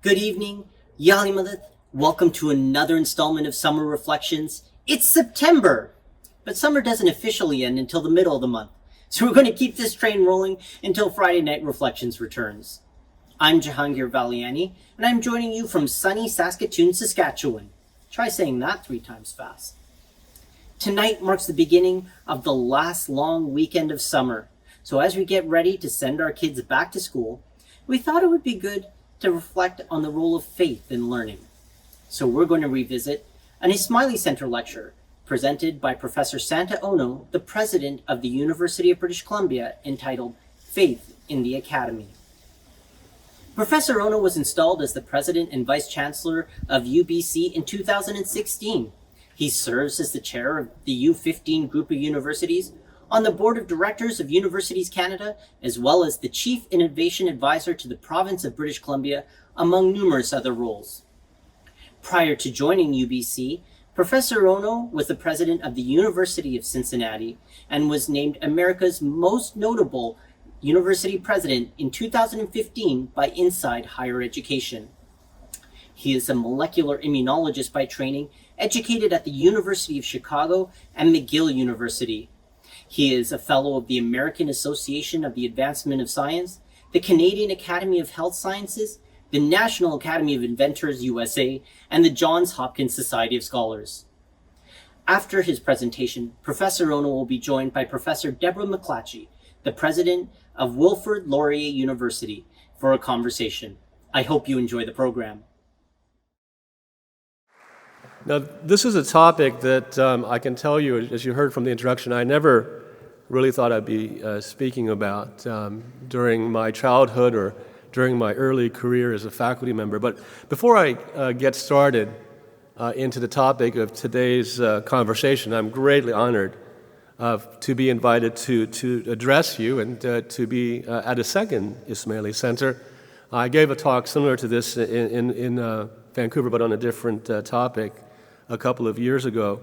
Good evening, Yalimalith. Welcome to another installment of Summer Reflections. It's September, but summer doesn't officially end until the middle of the month, so we're going to keep this train rolling until Friday Night Reflections returns. I'm Jahangir Valiani, and I'm joining you from sunny Saskatoon, Saskatchewan. Try saying that 3 times fast. Tonight marks the beginning of the last long weekend of summer, so as we get ready to send our kids back to school, we thought it would be good to reflect on the role of faith in learning. So we're going to revisit an Ismaili Centre lecture presented by Professor Santa Ono, the president of the University of British Columbia, entitled Faith in the Academy. Professor Ono was installed as the president and vice-chancellor of UBC in 2016. He serves as the chair of the U15 group of universities, on the board of directors of Universities Canada, as well as the chief innovation advisor to the province of British Columbia, among numerous other roles. Prior to joining UBC, Professor Ono was the president of the University of Cincinnati and was named America's most notable university president in 2015 by Inside Higher Education. He is a molecular immunologist by training, educated at the University of Chicago and McGill University. He is a fellow of the American Association of the Advancement of Science, the Canadian Academy of Health Sciences, the National Academy of Inventors USA, and the Johns Hopkins Society of Scholars. After his presentation, Professor Ono will be joined by Professor Deborah MacLatchy, the president of Wilfrid Laurier University, for a conversation. I hope you enjoy the program. Now, this is a topic that I can tell you, as you heard from the introduction, I never really thought I'd be speaking about during my childhood or during my early career as a faculty member. But before I get started into the topic of today's conversation, I'm greatly honored to be invited to address you and to be at a second Ismaili Centre. I gave a talk similar to this in Vancouver, but on a different topic a couple of years ago.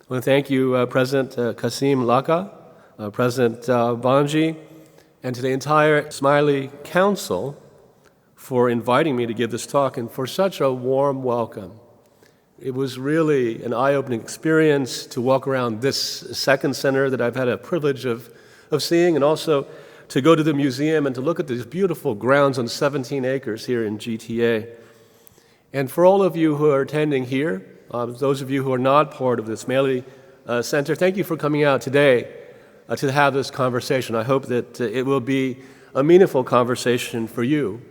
I want to thank you, President Kasim Laka, President Banji, and to the entire Ismaili Council for inviting me to give this talk and for such a warm welcome. It was really an eye-opening experience to walk around this second center that I've had a privilege of seeing, and also to go to the museum and to look at these beautiful grounds on 17 acres here in GTA. And for all of you who are attending here, those of you who are not part of the Ismaili Centre, thank you for coming out today to have this conversation. I hope that it will be a meaningful conversation for you,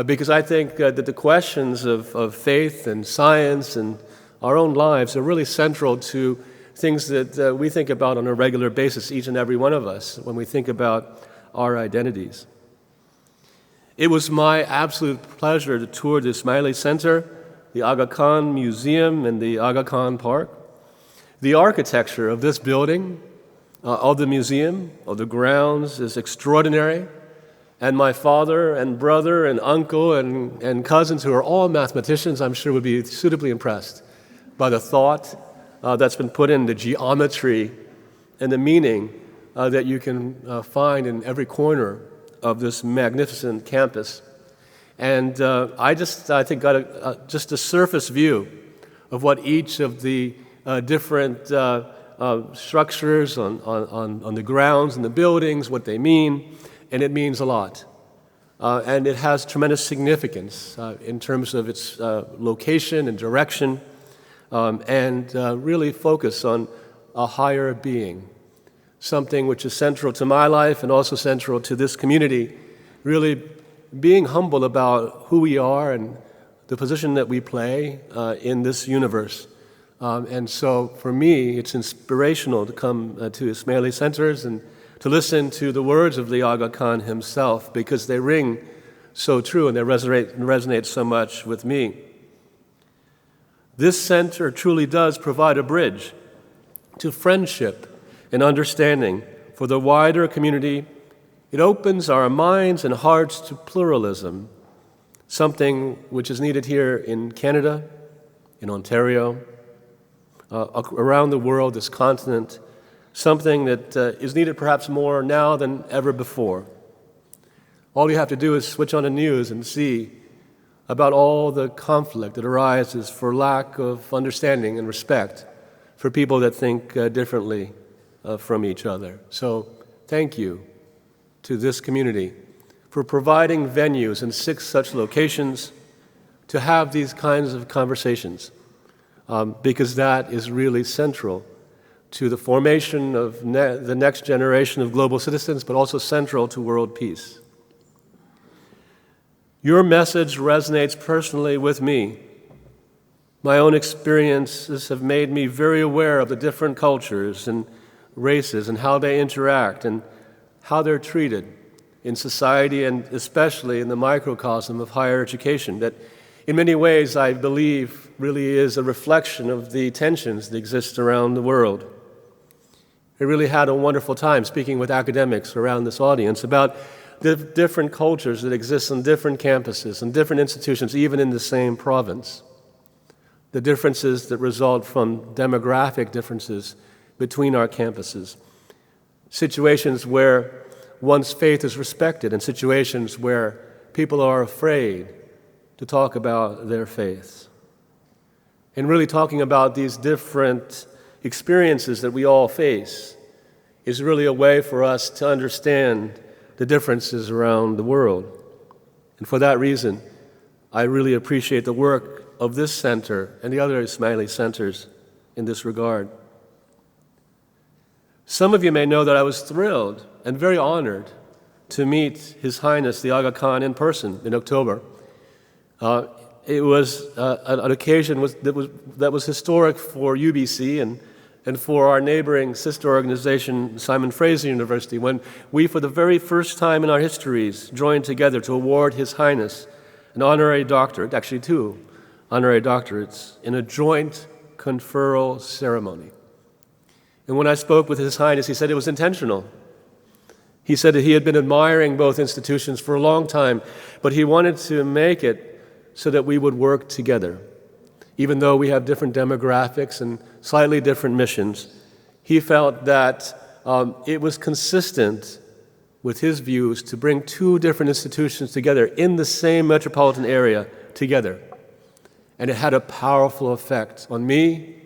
because I think that the questions of faith and science and our own lives are really central to things that we think about on a regular basis, each and every one of us, when we think about our identities. It was my absolute pleasure to tour the Ismaili Centre, the Aga Khan Museum, and the Aga Khan Park. The architecture of this building, of the museum, of the grounds, is extraordinary. And my father and brother and uncle and cousins, who are all mathematicians, I'm sure would be suitably impressed by the thought that's been put in the geometry and the meaning that you can find in every corner of this magnificent campus. And I think got just a surface view of what each of the different structures on the grounds and the buildings, what they mean, and it means a lot. And it has tremendous significance in terms of its location and direction, and really focus on a higher being, something which is central to my life and also central to this community, really being humble about who we are and the position that we play in this universe. And so for me, it's inspirational to come to Ismaili Centres and to listen to the words of the Aga Khan himself, because they ring so true and they resonate so much with me. This center truly does provide a bridge to friendship and understanding for the wider community. It opens our minds and hearts to pluralism, something which is needed here in Canada, in Ontario, around the world, this continent, something that is needed perhaps more now than ever before. All you have to do is switch on the news and see about all the conflict that arises for lack of understanding and respect for people that think differently from each other. So thank you to this community for providing venues in 6 such locations to have these kinds of conversations, because that is really central to the formation of the next generation of global citizens, but also central to world peace. Your message resonates personally with me. My own experiences have made me very aware of the different cultures and races and how they interact and how they're treated in society, and especially in the microcosm of higher education, that in many ways I believe really is a reflection of the tensions that exist around the world. I really had a wonderful time speaking with academics around this audience about the different cultures that exist on different campuses and different institutions, even in the same province. The differences that result from demographic differences between our campuses. Situations where one's faith is respected and situations where people are afraid to talk about their faith. And really talking about these different experiences that we all face is really a way for us to understand the differences around the world. And for that reason, I really appreciate the work of this center and the other Ismaili centers in this regard. Some of you may know that I was thrilled and very honored to meet His Highness the Aga Khan in person in October. It was an occasion that was historic for UBC and for our neighboring sister organization, Simon Fraser University, when we, for the very first time in our histories, joined together to award His Highness an honorary doctorate, actually 2 honorary doctorates, in a joint conferral ceremony. And when I spoke with His Highness, he said it was intentional. He said that he had been admiring both institutions for a long time, but he wanted to make it so that we would work together. Even though we have different demographics and slightly different missions, he felt that it was consistent with his views to bring 2 different institutions together in the same metropolitan area together. And it had a powerful effect on me,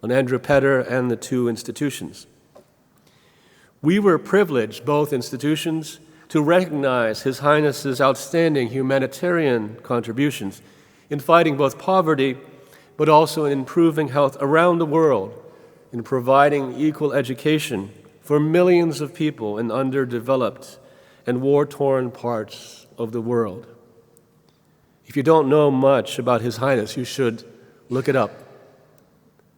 on Andrew Petter, and the 2 institutions. We were privileged, both institutions, to recognize His Highness's outstanding humanitarian contributions in fighting both poverty, but also in improving health around the world, in providing equal education for millions of people in underdeveloped and war-torn parts of the world. If you don't know much about His Highness, you should look it up.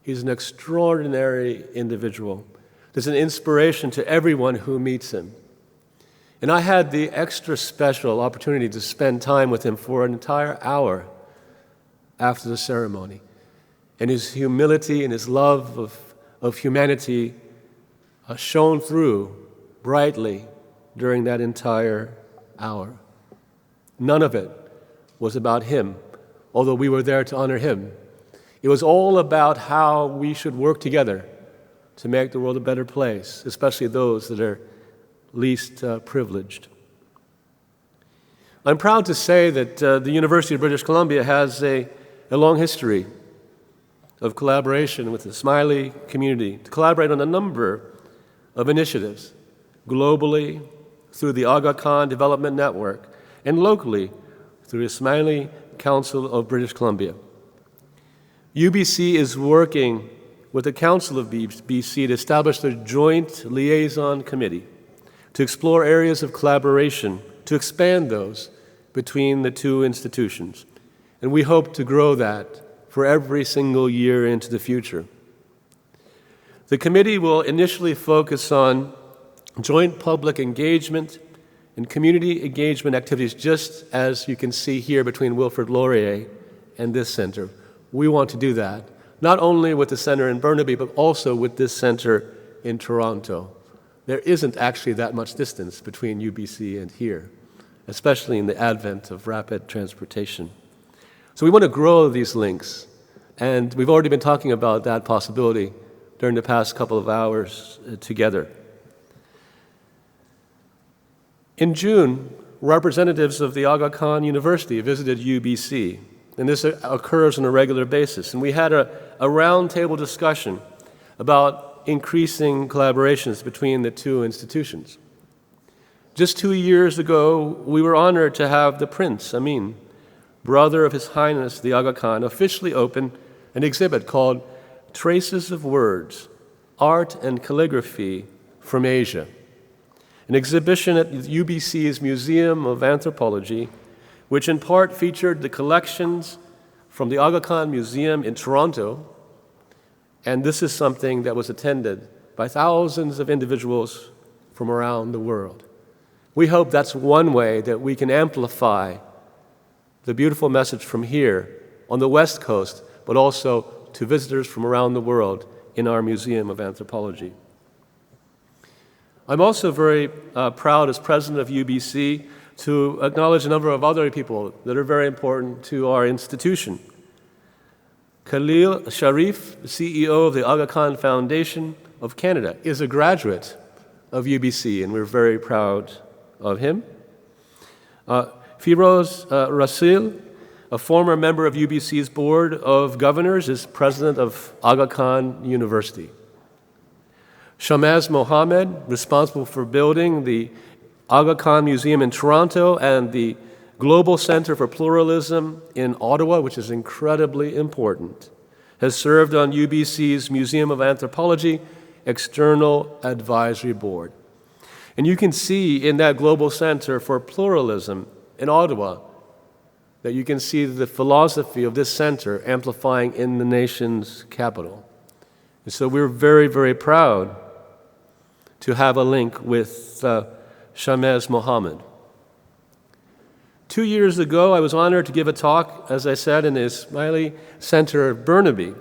He's an extraordinary individual. There's an inspiration to everyone who meets him. And I had the extra special opportunity to spend time with him for an entire hour after the ceremony. And his humility and his love of humanity shone through brightly during that entire hour. None of it was about him, although we were there to honor him. It was all about how we should work together to make the world a better place, especially those that are least privileged. I'm proud to say that the University of British Columbia has a long history of collaboration with the Ismaili community to collaborate on a number of initiatives, globally through the Aga Khan Development Network and locally through the Ismaili Council of British Columbia. UBC is working with the Council of BC to establish a joint liaison committee to explore areas of collaboration, to expand those between the 2 institutions. And we hope to grow that for every single year into the future. The committee will initially focus on joint public engagement and community engagement activities, just as you can see here between Wilfrid Laurier and this center. We want to do that, not only with the center in Burnaby, but also with this center in Toronto. There isn't actually that much distance between UBC and here, especially in the advent of rapid transportation. So we want to grow these links, and we've already been talking about that possibility during the past couple of hours together. In June, representatives of the Aga Khan University visited UBC, and this occurs on a regular basis. And we had a roundtable discussion about increasing collaborations between the two institutions. Just 2 years ago, we were honored to have the Prince Amin, brother of His Highness the Aga Khan, officially open an exhibit called Traces of Words, Art and Calligraphy from Asia, an exhibition at UBC's Museum of Anthropology, which in part featured the collections from the Aga Khan Museum in Toronto, and this is something that was attended by thousands of individuals from around the world. We hope that's one way that we can amplify the beautiful message from here on the West Coast, but also to visitors from around the world in our Museum of Anthropology. I'm also very proud as president of UBC to acknowledge a number of other people that are very important to our institution. Khalil Sharif, the CEO of the Aga Khan Foundation of Canada, is a graduate of UBC, and we're very proud of him. Firoz Rasil, a former member of UBC's Board of Governors, is president of Aga Khan University. Shamaz Mohammed, responsible for building the Aga Khan Museum in Toronto and the Global Centre for Pluralism in Ottawa, which is incredibly important, has served on UBC's Museum of Anthropology External Advisory Board. And you can see in that Global Centre for Pluralism in Ottawa that you can see the philosophy of this center amplifying in the nation's capital. And so we're very, very proud to have a link with Shamaz Mohammed. 2 years ago, I was honored to give a talk, as I said, in the Ismaili Centre of Burnaby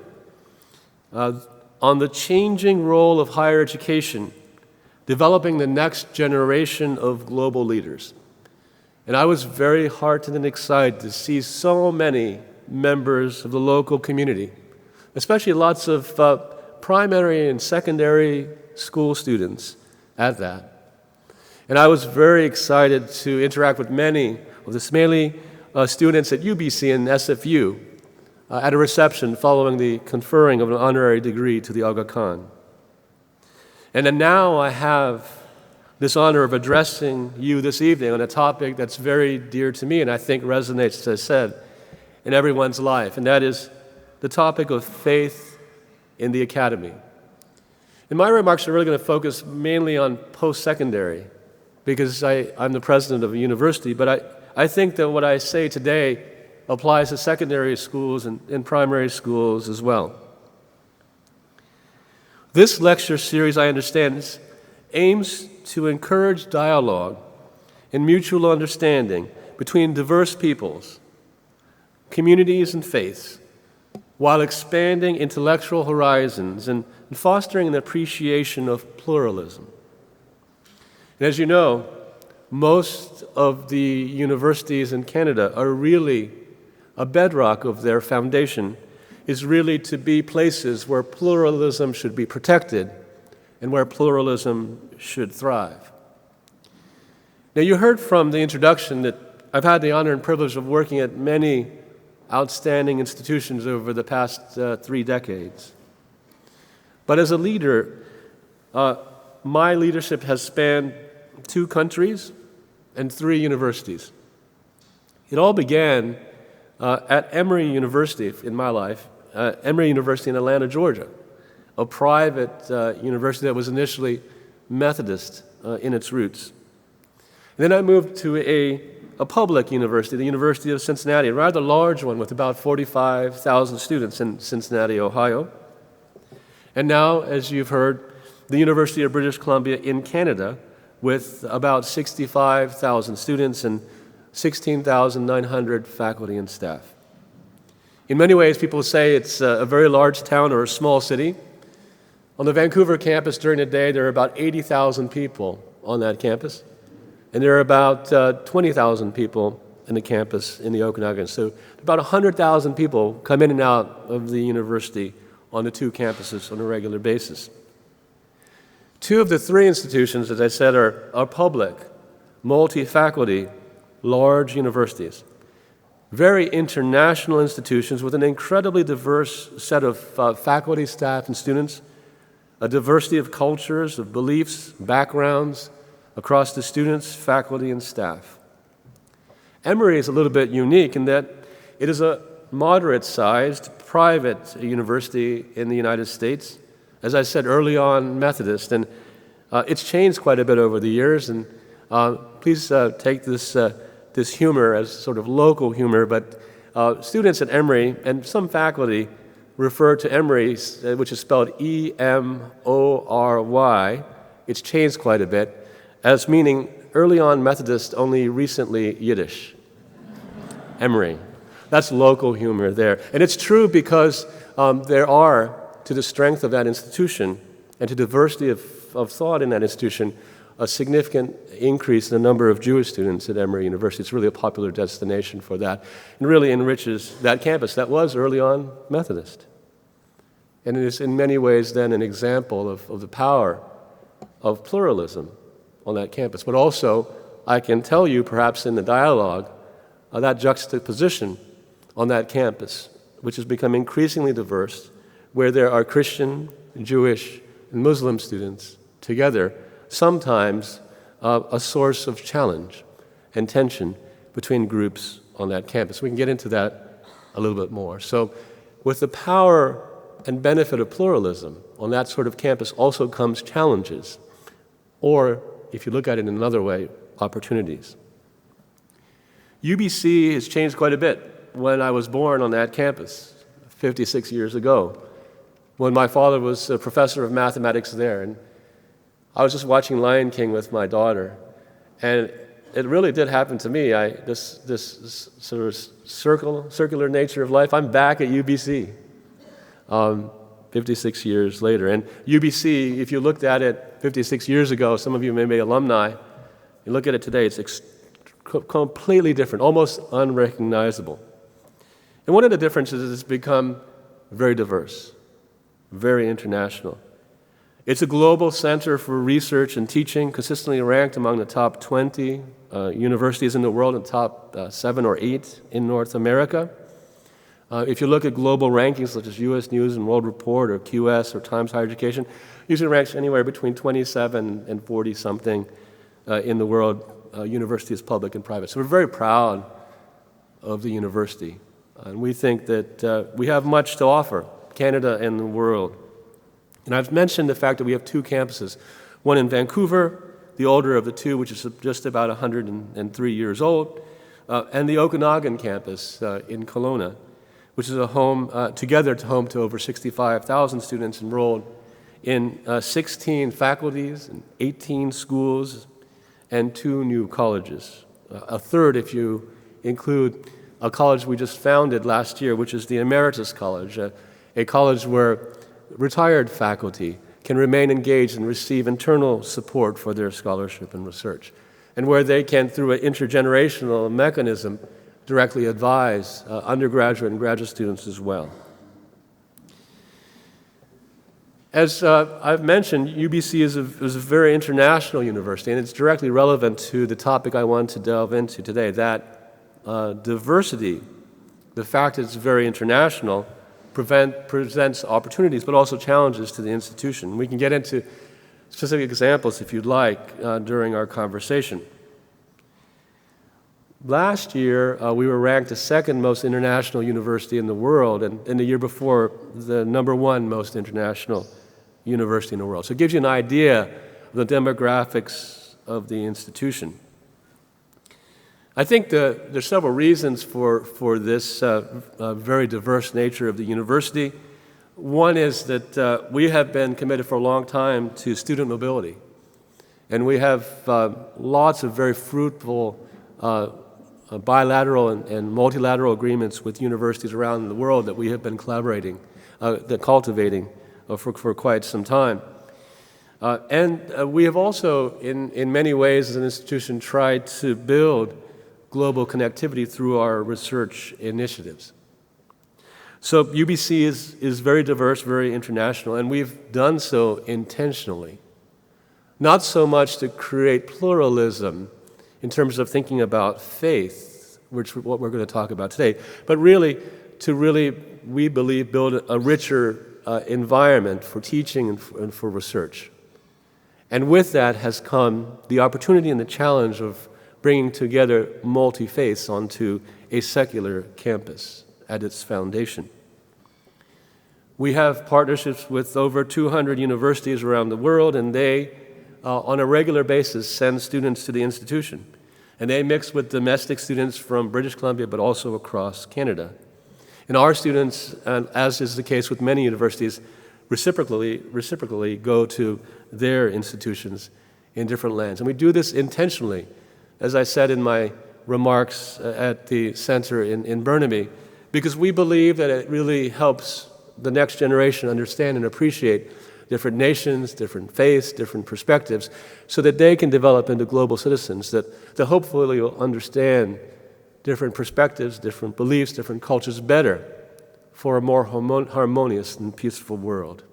on the changing role of higher education, developing the next generation of global leaders. And I was very heartened and excited to see so many members of the local community, especially lots of primary and secondary school students at that. And I was very excited to interact with many of the Ismaili students at UBC and SFU at a reception following the conferring of an honorary degree to the Aga Khan. And then now I have this honor of addressing you this evening on a topic that's very dear to me and I think resonates, as I said, in everyone's life, and that is the topic of faith in the academy. And my remarks are really going to focus mainly on post-secondary because I'm the president of a university, but I think that what I say today applies to secondary schools and primary schools as well. This lecture series, I understand, aims to encourage dialogue and mutual understanding between diverse peoples, communities, and faiths, while expanding intellectual horizons and fostering an appreciation of pluralism. And as you know, most of the universities in Canada are really a bedrock of their foundation is really to be places where pluralism should be protected and where pluralism should thrive. Now, you heard from the introduction that I've had the honor and privilege of working at many outstanding institutions over the past 3 decades. But as a leader, my leadership has spanned 2 countries and 3 universities. It all began at Emory University in my life, Emory University in Atlanta, Georgia, a private university that was initially Methodist in its roots. And then I moved to a public university, the University of Cincinnati, a rather large one with about 45,000 students in Cincinnati, Ohio. And now, as you've heard, the University of British Columbia in Canada with about 65,000 students and 16,900 faculty and staff. In many ways, people say it's a very large town or a small city. On the Vancouver campus during the day, there are about 80,000 people on that campus, and there are about 20,000 people in the campus in the Okanagan. So about 100,000 people come in and out of the university on the 2 campuses on a regular basis. 2 of the 3 institutions, as I said, are public, multi-faculty large universities, very international institutions with an incredibly diverse set of faculty, staff, and students, a diversity of cultures, of beliefs, backgrounds across the students, faculty, and staff. Emory is a little bit unique in that it is a moderate-sized private university in the United States. As I said early on, Methodist, and it's changed quite a bit over the years. And please take this humor as sort of local humor, but students at Emory and some faculty refer to Emory, which is spelled E-M-O-R-Y, it's changed quite a bit, as meaning early on Methodist, only recently Yiddish. Emory. That's local humor there. And it's true because there are, to the strength of that institution and to diversity of thought in that institution, a significant increase in the number of Jewish students at Emory University. It's really a popular destination for that and really enriches that campus that was early on Methodist. And it is in many ways then an example of the power of pluralism on that campus. But also, I can tell you, perhaps in the dialogue, that juxtaposition on that campus, which has become increasingly diverse, where there are Christian, Jewish, and Muslim students together, sometimes a source of challenge and tension between groups on that campus. We can get into that a little bit more. So with the power and benefit of pluralism on that sort of campus also comes challenges, or, if you look at it in another way, opportunities. UBC has changed quite a bit. When I was born on that campus 56 years ago, when my father was a professor of mathematics there, and I was just watching Lion King with my daughter, and it really did happen to me. This sort of circular nature of life. I'm back at UBC 56 years later. And UBC, if you looked at it 56 years ago, some of you may be alumni, you look at it today, it's completely different, almost unrecognizable. And one of the differences is it's become very diverse, very international. It's a global center for research and teaching, consistently ranked among the top 20 universities in the world, and top 7 or 8 in North America. If you look at global rankings such as U.S. News and World Report or QS or Times Higher Education, usually ranks anywhere between 27 and 40-something in the world, universities, public and private. So we're very proud of the university. And we think that we have much to offer Canada and the world. And I've mentioned the fact that we have 2 campuses, one in Vancouver, the older of the 2, which is just about 103 years old, and the Okanagan campus in Kelowna, which is a home, together to home to over 65,000 students enrolled in 16 faculties and 18 schools and 2 new colleges. A third if you include a college we just founded last year, which is the Emeritus College, a college where retired faculty can remain engaged and receive internal support for their scholarship and research, and where they can, through an intergenerational mechanism, directly advise undergraduate and graduate students as well. As I've mentioned, UBC is a very international university, and it's directly relevant to the topic I want to delve into today, that diversity, the fact that it's very international, presents opportunities but also challenges to the institution. We can get into specific examples, if you'd like, during our conversation. Last year, we were ranked the 2nd most international university in the world, and in the year before, the #1 most international university in the world. So it gives you an idea of the demographics of the institution. I think there's several reasons for this very diverse nature of the university. One is that we have been committed for a long time to student mobility, and we have lots of very fruitful bilateral and multilateral agreements with universities around the world that we have been cultivating for quite some time. And we have also, in many ways as an institution, tried to build global connectivity through our research initiatives. So UBC is very diverse, very international, and we've done so intentionally. Not so much to create pluralism in terms of thinking about faith, which is what we're going to talk about today, but really, we believe, build a richer environment for teaching and for research. And with that has come the opportunity and the challenge of bringing together multi-faiths onto a secular campus at its foundation. We have partnerships with over 200 universities around the world, and they, on a regular basis, send students to the institution. And they mix with domestic students from British Columbia, but also across Canada. And our students, as is the case with many universities, reciprocally go to their institutions in different lands. And we do this intentionally. As I said in my remarks at the center in Burnaby, because we believe that it really helps the next generation understand and appreciate different nations, different faiths, different perspectives, so that they can develop into global citizens that hopefully will understand different perspectives, different beliefs, different cultures better for a more harmonious and peaceful world.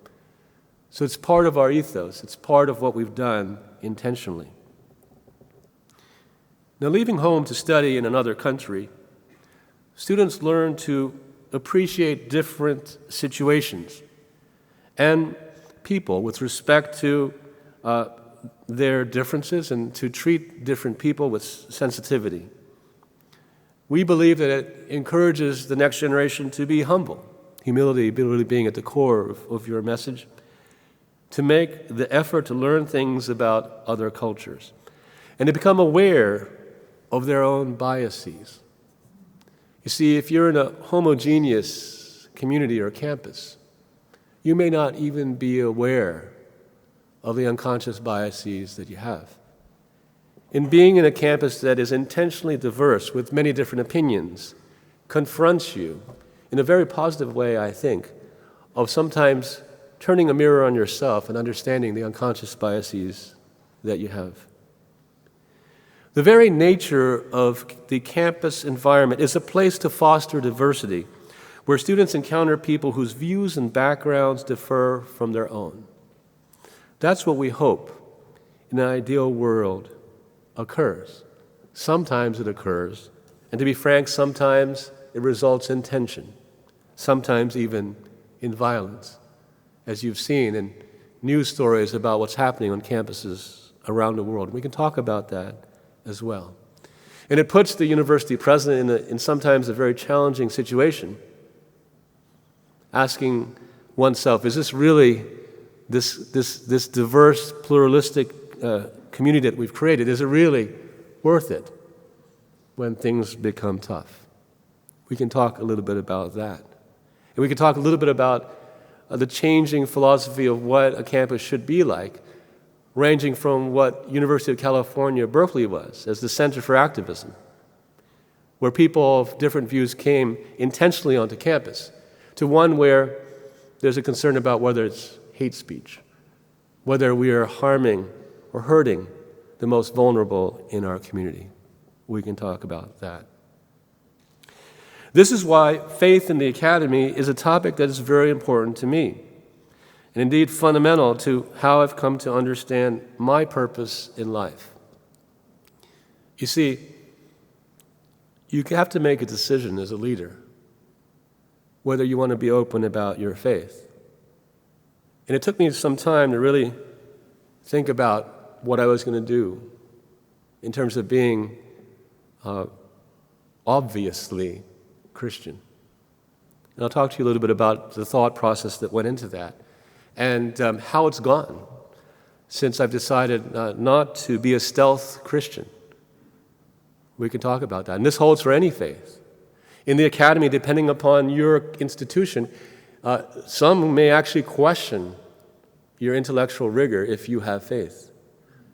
So it's part of our ethos. It's part of what we've done intentionally. Now, leaving home to study in another country, students learn to appreciate different situations and people with respect to their differences and to treat different people with sensitivity. We believe that it encourages the next generation to be humble, humility really being at the core of your message, to make the effort to learn things about other cultures, and to become aware of their own biases. You see, if you're in a homogeneous community or campus, you may not even be aware of the unconscious biases that you have. In being in a campus that is intentionally diverse with many different opinions, confronts you in a very positive way, I think, of sometimes turning a mirror on yourself and understanding the unconscious biases that you have. The very nature of the campus environment is a place to foster diversity, where students encounter people whose views and backgrounds differ from their own. That's what we hope in an ideal world occurs. Sometimes it occurs, and to be frank, sometimes it results in tension, sometimes even in violence, as you've seen in news stories about what's happening on campuses around the world. We can talk about that as well. And it puts the university president in sometimes a very challenging situation, asking oneself, is this really this diverse, pluralistic community that we've created, is it really worth it when things become tough? We can talk a little bit about that. And we can talk a little bit about the changing philosophy of what a campus should be like, ranging from what University of California, Berkeley was, as the Center for Activism, where people of different views came intentionally onto campus, to one where there's a concern about whether it's hate speech, whether we are harming or hurting the most vulnerable in our community. We can talk about that. This is why faith in the academy is a topic that is very important to me, and indeed fundamental to how I've come to understand my purpose in life. You see, you have to make a decision as a leader whether you want to be open about your faith. And it took me some time to really think about what I was going to do in terms of being obviously Christian. And I'll talk to you a little bit about the thought process that went into that and how it's gone since I've decided not to be a stealth Christian. We can talk about that. And this holds for any faith. In the academy, depending upon your institution, some may actually question your intellectual rigor if you have faith,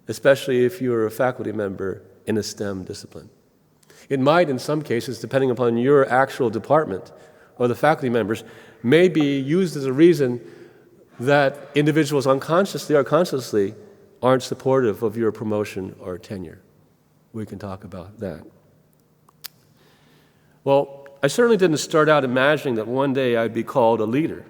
especially if you're a faculty member in a STEM discipline. It might, in some cases, depending upon your actual department or the faculty members, may be used as a reason that individuals unconsciously or consciously aren't supportive of your promotion or tenure. We can talk about that. Well, I certainly didn't start out imagining that one day I'd be called a leader.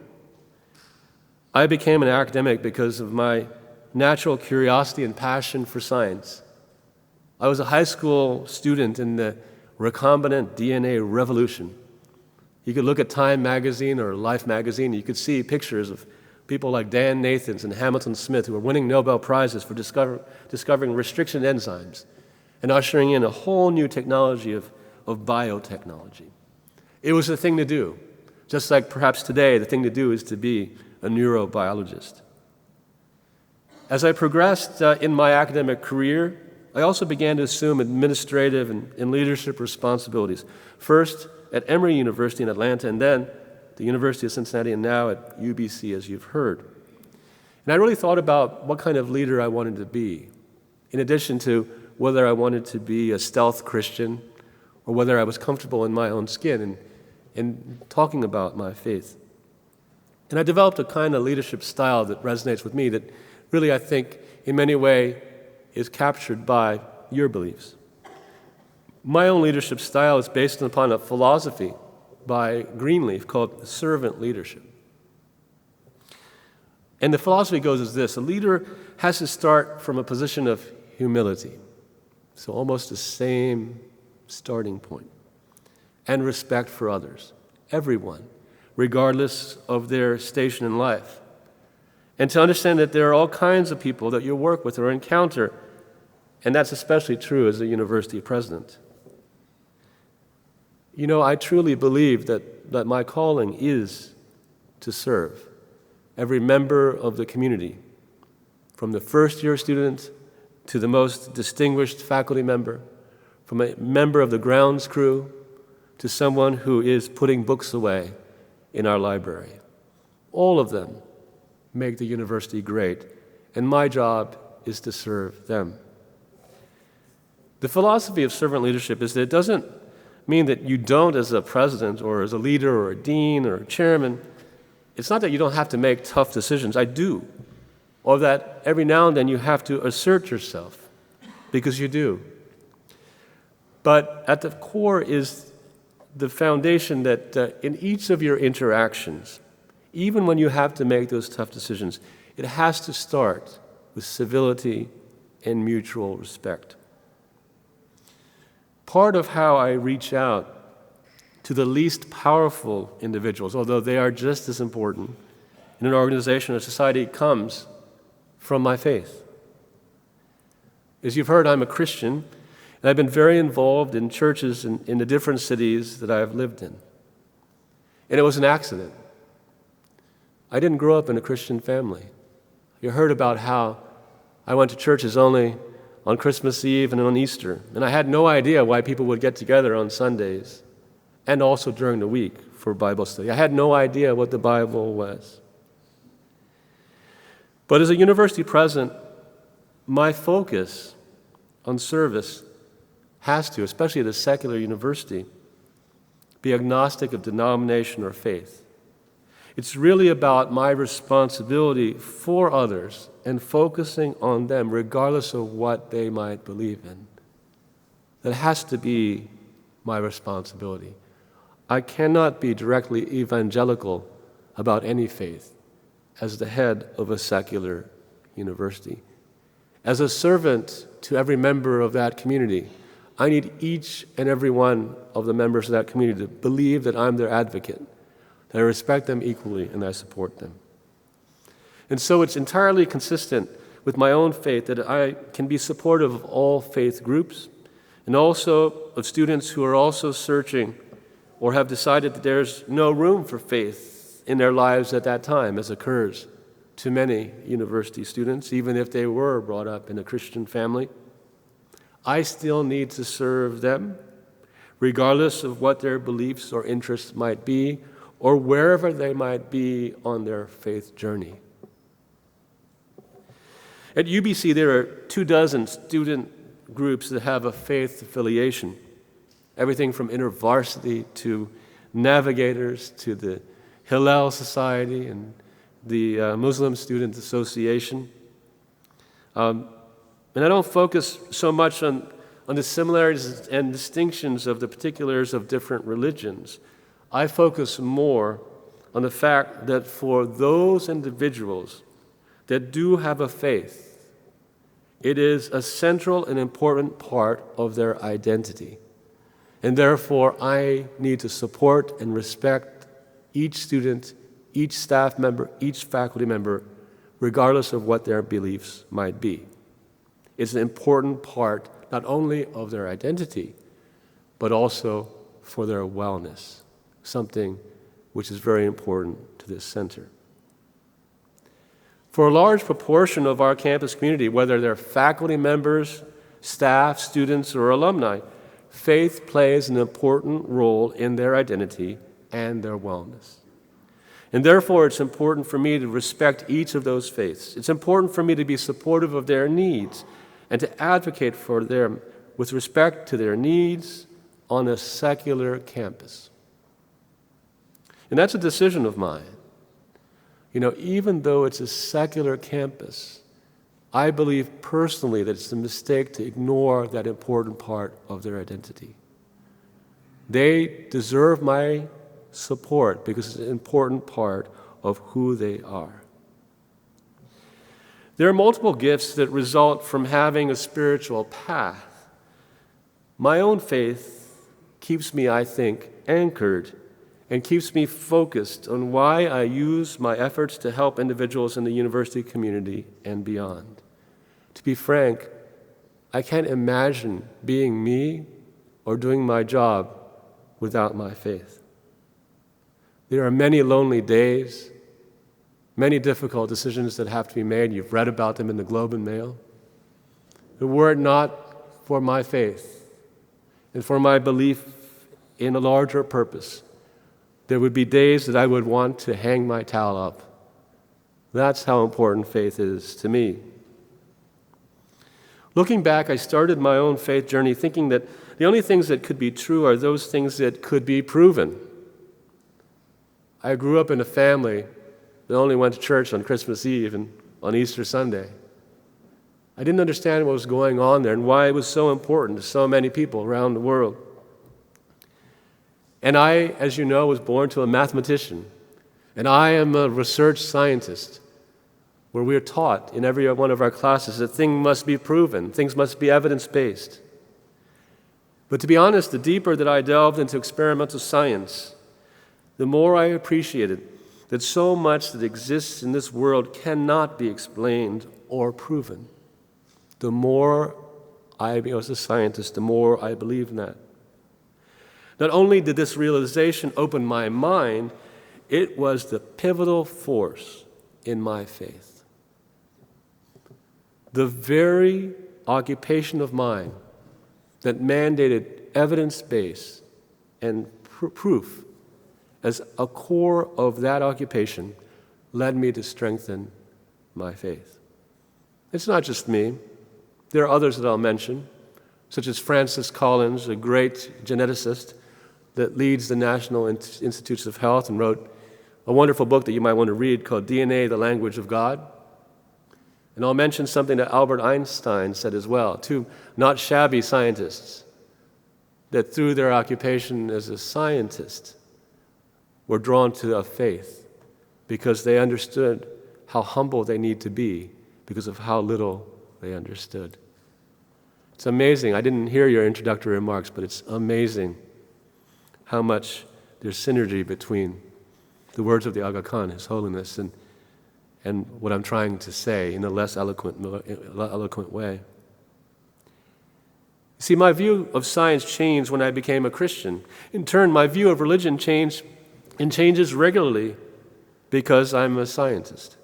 I became an academic because of my natural curiosity and passion for science. I was a high school student in the recombinant DNA revolution. You could look at Time magazine or Life magazine, and you could see pictures of people like Dan Nathans and Hamilton Smith who were winning Nobel Prizes for discovering restriction enzymes and ushering in a whole new technology of biotechnology. It was the thing to do. Just like perhaps today, the thing to do is to be a neurobiologist. As I progressed in my academic career, I also began to assume administrative and leadership responsibilities. First at Emory University in Atlanta, and then the University of Cincinnati, and now at UBC, as you've heard. And I really thought about what kind of leader I wanted to be, in addition to whether I wanted to be a stealth Christian or whether I was comfortable in my own skin and talking about my faith. And I developed a kind of leadership style that resonates with me that really, I think, in many ways is captured by your beliefs. My own leadership style is based upon a philosophy by Greenleaf called servant leadership. And the philosophy goes as this: a leader has to start from a position of humility, so almost the same starting point, and respect for others, everyone, regardless of their station in life. And to understand that there are all kinds of people that you work with or encounter, and that's especially true as a university president. You know, I truly believe that my calling is to serve every member of the community, from the first-year student to the most distinguished faculty member, from a member of the grounds crew to someone who is putting books away in our library. All of them make the university great, and my job is to serve them. The philosophy of servant leadership is that it doesn't mean that you don't, as a president or as a leader or a dean or a chairman, it's not that you don't have to make tough decisions. I do. Or that every now and then you have to assert yourself, because you do. But at the core is the foundation that in each of your interactions, even when you have to make those tough decisions, it has to start with civility and mutual respect. Part of how I reach out to the least powerful individuals, although they are just as important in an organization or society, comes from my faith. As you've heard, I'm a Christian, and I've been very involved in churches in the different cities that I've lived in. And it was an accident. I didn't grow up in a Christian family. You heard about how I went to churches only on Christmas Eve and on Easter, and I had no idea why people would get together on Sundays and also during the week for Bible study. I had no idea what the Bible was. But as a university president, my focus on service has to, especially at a secular university, be agnostic of denomination or faith. It's really about my responsibility for others and focusing on them regardless of what they might believe in. That has to be my responsibility. I cannot be directly evangelical about any faith as the head of a secular university. As a servant to every member of that community, I need each and every one of the members of that community to believe that I'm their advocate, that I respect them equally and I support them. And so it's entirely consistent with my own faith that I can be supportive of all faith groups and also of students who are also searching or have decided that there's no room for faith in their lives at that time, as occurs to many university students, even if they were brought up in a Christian family. I still need to serve them, regardless of what their beliefs or interests might be, or wherever they might be on their faith journey. At UBC, there are 24 student groups that have a faith affiliation, everything from InterVarsity to Navigators to the Hillel Society and the Muslim Student Association. And I don't focus so much on the similarities and distinctions of the particulars of different religions. I focus more on the fact that for those individuals that do have a faith, It is a central and important part of their identity. And therefore, I need to support and respect each student, each staff member, each faculty member, regardless of what their beliefs might be. It's an important part not only of their identity, but also for their wellness, something which is very important to this center. For a large proportion of our campus community, whether they're faculty members, staff, students, or alumni, faith plays an important role in their identity and their wellness. And therefore, it's important for me to respect each of those faiths. It's important for me to be supportive of their needs and to advocate for them with respect to their needs on a secular campus. And that's a decision of mine. Even though it's a secular campus, I believe personally that it's a mistake to ignore that important part of their identity. They deserve my support because it's an important part of who they are. There are multiple gifts that result from having a spiritual path. My own faith keeps me, I think, anchored and keeps me focused on why I use my efforts to help individuals in the university community and beyond. To be frank, I can't imagine being me or doing my job without my faith. There are many lonely days, many difficult decisions that have to be made. You've read about them in the Globe and Mail. Were it not for my faith and for my belief in a larger purpose, there would be days that I would want to hang my towel up. That's how important faith is to me. Looking back, I started my own faith journey thinking that the only things that could be true are those things that could be proven. I grew up in a family that only went to church on Christmas Eve and on Easter Sunday. I didn't understand what was going on there and why it was so important to so many people around the world. And I, as you know, was born to a mathematician, and I am a research scientist, where we are taught in every one of our classes that things must be proven, things must be evidence-based. But to be honest, the deeper that I delved into experimental science, the more I appreciated that so much that exists in this world cannot be explained or proven. The more I became a scientist, the more I believed in that. Not only did this realization open my mind, it was the pivotal force in my faith. The very occupation of mine that mandated evidence-based and proof as a core of that occupation led me to strengthen my faith. It's not just me. There are others that I'll mention, such as Francis Collins, a great geneticist that leads the National Institutes of Health and wrote a wonderful book that you might want to read called DNA, the Language of God. And I'll mention something that Albert Einstein said as well, two not shabby scientists that through their occupation as a scientist were drawn to a faith because they understood how humble they need to be because of how little they understood. It's amazing. I didn't hear your introductory remarks, but it's amazing how much there's synergy between the words of the Aga Khan, His Holiness, and what I'm trying to say in a less eloquent way. See, my view of science changed when I became a Christian. In turn, my view of religion changed and changes regularly because I'm a scientist.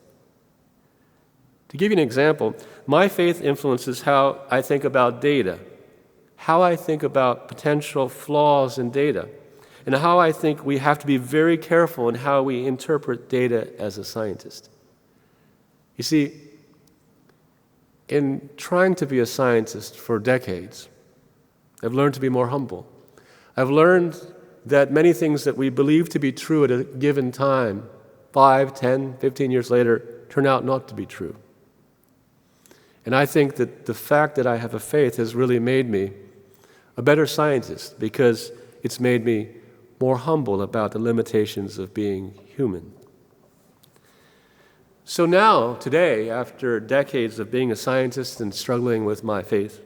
To give you an example, my faith influences how I think about data, how I think about potential flaws in data, and how I think we have to be very careful in how we interpret data as a scientist. You see, in trying to be a scientist for decades, I've learned to be more humble. I've learned that many things that we believe to be true at a given time, 5, 10, 15 years later, turn out not to be true. And I think that the fact that I have a faith has really made me a better scientist because it's made me more humble about the limitations of being human. So now, today, after decades of being a scientist and struggling with my faith,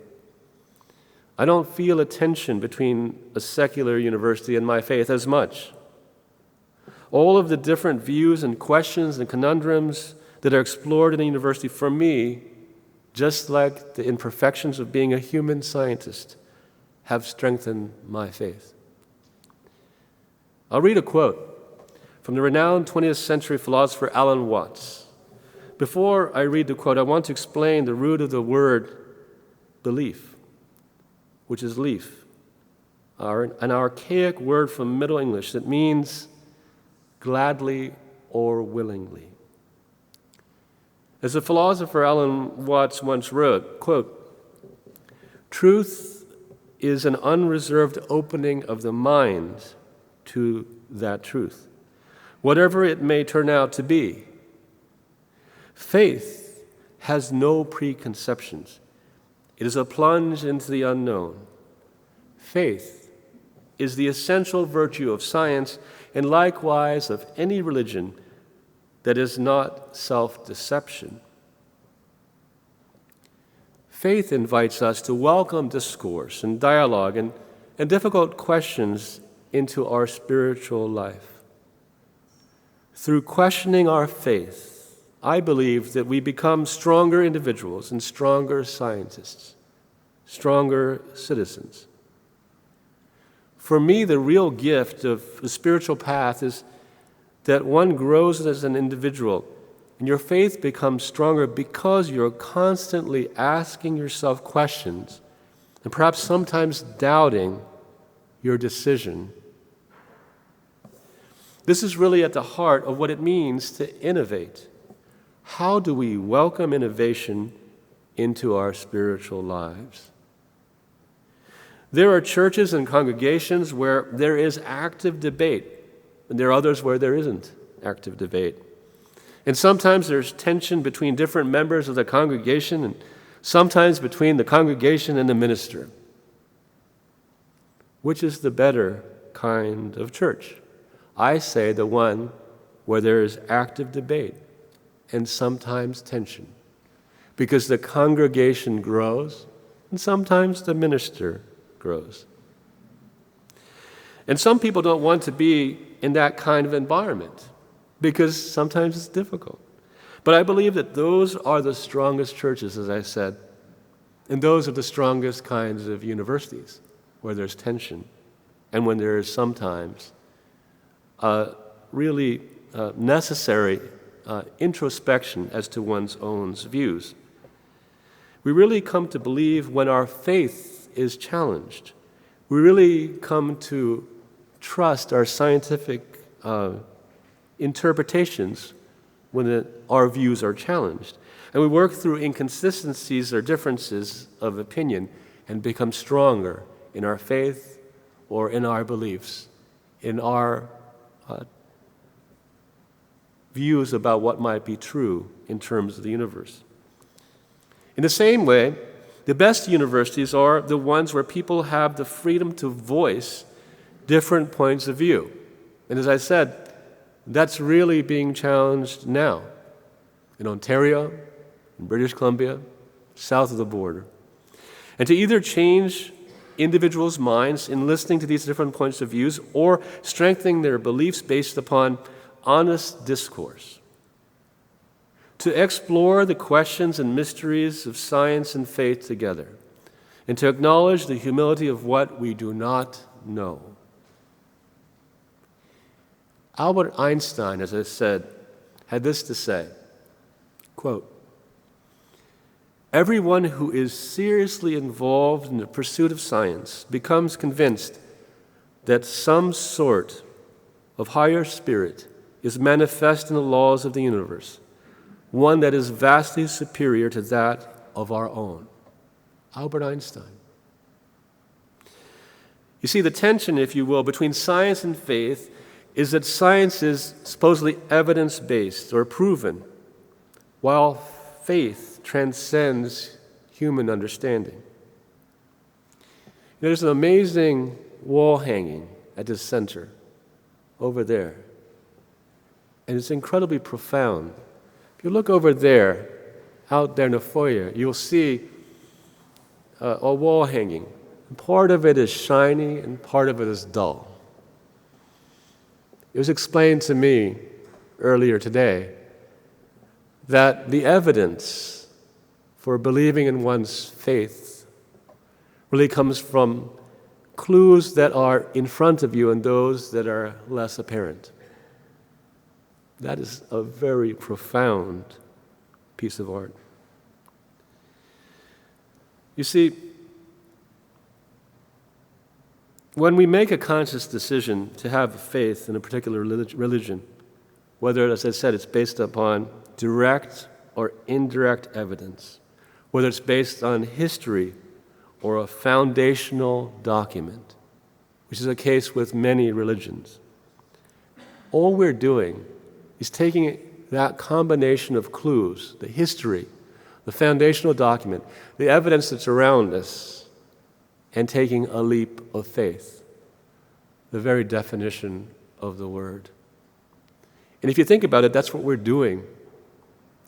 I don't feel a tension between a secular university and my faith as much. All of the different views and questions and conundrums that are explored in a university, for me, just like the imperfections of being a human scientist, have strengthened my faith. I'll read a quote from the renowned 20th century philosopher Alan Watts. Before I read the quote, I want to explain the root of the word belief, which is leaf, an archaic word from Middle English that means gladly or willingly. As the philosopher Alan Watts once wrote, quote, "Truth is an unreserved opening of the mind to that truth, whatever it may turn out to be. Faith has no preconceptions. It is a plunge into the unknown. Faith is the essential virtue of science and likewise of any religion that is not self-deception. Faith invites us to welcome discourse and dialogue and difficult questions into our spiritual life. Through questioning our faith, I believe that we become stronger individuals and stronger scientists, stronger citizens. For me, the real gift of the spiritual path is that one grows as an individual, and your faith becomes stronger because you're constantly asking yourself questions and perhaps sometimes doubting your decision. This is really at the heart of what it means to innovate. How do we welcome innovation into our spiritual lives? There are churches and congregations where there is active debate, and there are others where there isn't active debate. And sometimes there's tension between different members of the congregation, and sometimes between the congregation and the minister. Which is the better kind of church? I say the one where there is active debate and sometimes tension, because the congregation grows and sometimes the minister grows. And some people don't want to be in that kind of environment because sometimes it's difficult. But I believe that those are the strongest churches, as I said, and those are the strongest kinds of universities where there's tension and when there is sometimes really necessary introspection as to one's own views. We really come to believe when our faith is challenged. We really come to trust our scientific interpretations when our views are challenged. And we work through inconsistencies or differences of opinion and become stronger in our faith or in our beliefs, in our views about what might be true in terms of the universe. In the same way, the best universities are the ones where people have the freedom to voice different points of view. And as I said, that's really being challenged now in Ontario, in British Columbia, south of the border. And to either change individuals' minds in listening to these different points of views or strengthening their beliefs based upon honest discourse. To explore the questions and mysteries of science and faith together, and to acknowledge the humility of what we do not know. Albert Einstein, as I said, had this to say, quote, "Everyone who is seriously involved in the pursuit of science becomes convinced that some sort of higher spirit is manifest in the laws of the universe, one that is vastly superior to that of our own." Albert Einstein. You see, the tension, if you will, between science and faith is that science is supposedly evidence-based or proven, while faith transcends human understanding. There's an amazing wall hanging at the center, over there. And it's incredibly profound. If you look over there, out there in the foyer, you'll see a wall hanging. Part of it is shiny and part of it is dull. It was explained to me earlier today that the evidence for believing in one's faith really comes from clues that are in front of you and those that are less apparent. That is a very profound piece of art. You see, when we make a conscious decision to have faith in a particular religion, whether, as I said, it's based upon direct or indirect evidence, whether it's based on history or a foundational document, which is the case with many religions, all we're doing is taking that combination of clues, the history, the foundational document, the evidence that's around us, and taking a leap of faith, the very definition of the word. And if you think about it, that's what we're doing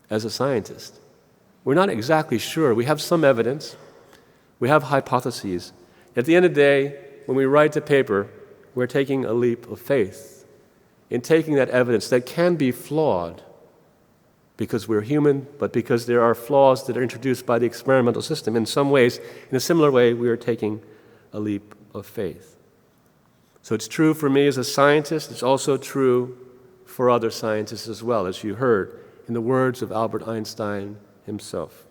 as a scientist. We're not exactly sure. We have some evidence. We have hypotheses. At the end of the day, when we write to paper, we're taking a leap of faith in taking that evidence that can be flawed because we're human, but because there are flaws that are introduced by the experimental system. In some ways, in a similar way, we are taking a leap of faith. So it's true for me as a scientist. It's also true for other scientists as well, as you heard in the words of Albert Einstein himself.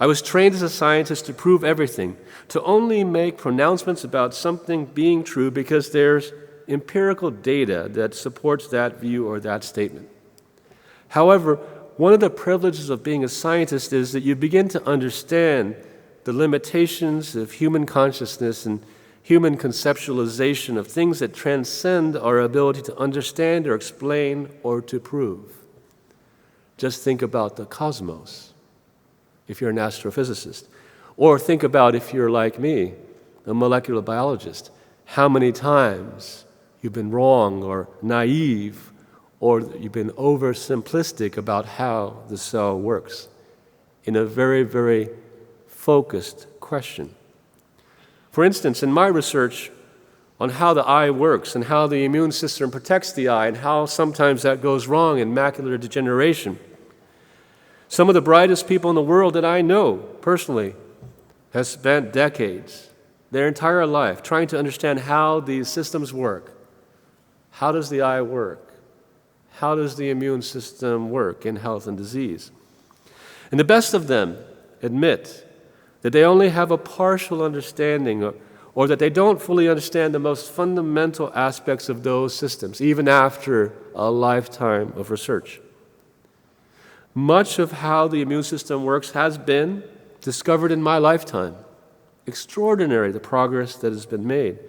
I was trained as a scientist to prove everything, to only make pronouncements about something being true because there's empirical data that supports that view or that statement. However, one of the privileges of being a scientist is that you begin to understand the limitations of human consciousness and human conceptualization of things that transcend our ability to understand or explain or to prove. Just think about the cosmos, if you're an astrophysicist. Or think about, if you're like me, a molecular biologist, how many times you've been wrong or naive or you've been oversimplistic about how the cell works in a very, very focused question. For instance, in my research on how the eye works and how the immune system protects the eye and how sometimes that goes wrong in macular degeneration, some of the brightest people in the world that I know personally have spent decades, their entire life, trying to understand how these systems work. How does the eye work? How does the immune system work in health and disease? And the best of them admit that they only have a partial understanding or that they don't fully understand the most fundamental aspects of those systems, even after a lifetime of research. Much of how the immune system works has been discovered in my lifetime. Extraordinary, the progress that has been made.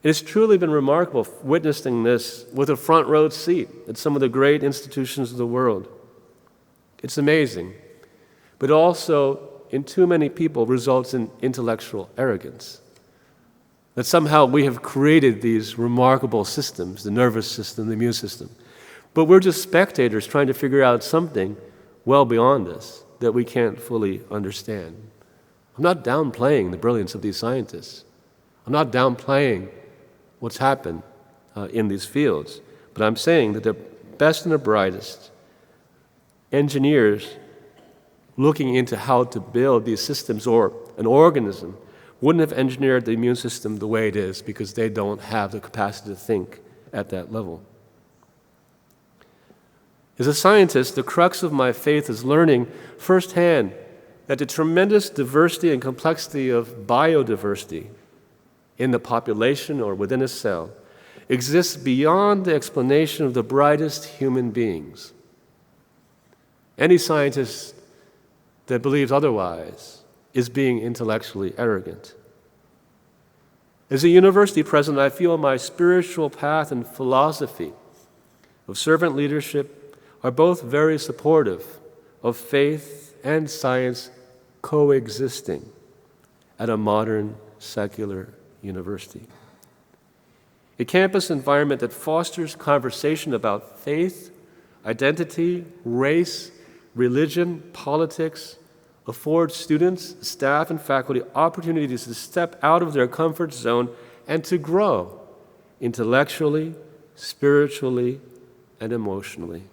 It's truly been remarkable witnessing this with a front row seat at some of the great institutions of the world. It's amazing, but also in too many people results in intellectual arrogance. That somehow we have created these remarkable systems, the nervous system, the immune system, but we're just spectators trying to figure out something well beyond us that we can't fully understand. I'm not downplaying the brilliance of these scientists. I'm not downplaying what's happened in these fields, but I'm saying that the best and the brightest engineers looking into how to build these systems or an organism wouldn't have engineered the immune system the way it is because they don't have the capacity to think at that level. As a scientist, the crux of my faith is learning firsthand that the tremendous diversity and complexity of biodiversity in the population or within a cell exists beyond the explanation of the brightest human beings. Any scientist that believes otherwise is being intellectually arrogant. As a university president, I feel my spiritual path and philosophy of servant leadership are both very supportive of faith and science coexisting at a modern secular university. A campus environment that fosters conversation about faith, identity, race, religion, politics afford students, staff, and faculty opportunities to step out of their comfort zone and to grow intellectually, spiritually, and emotionally.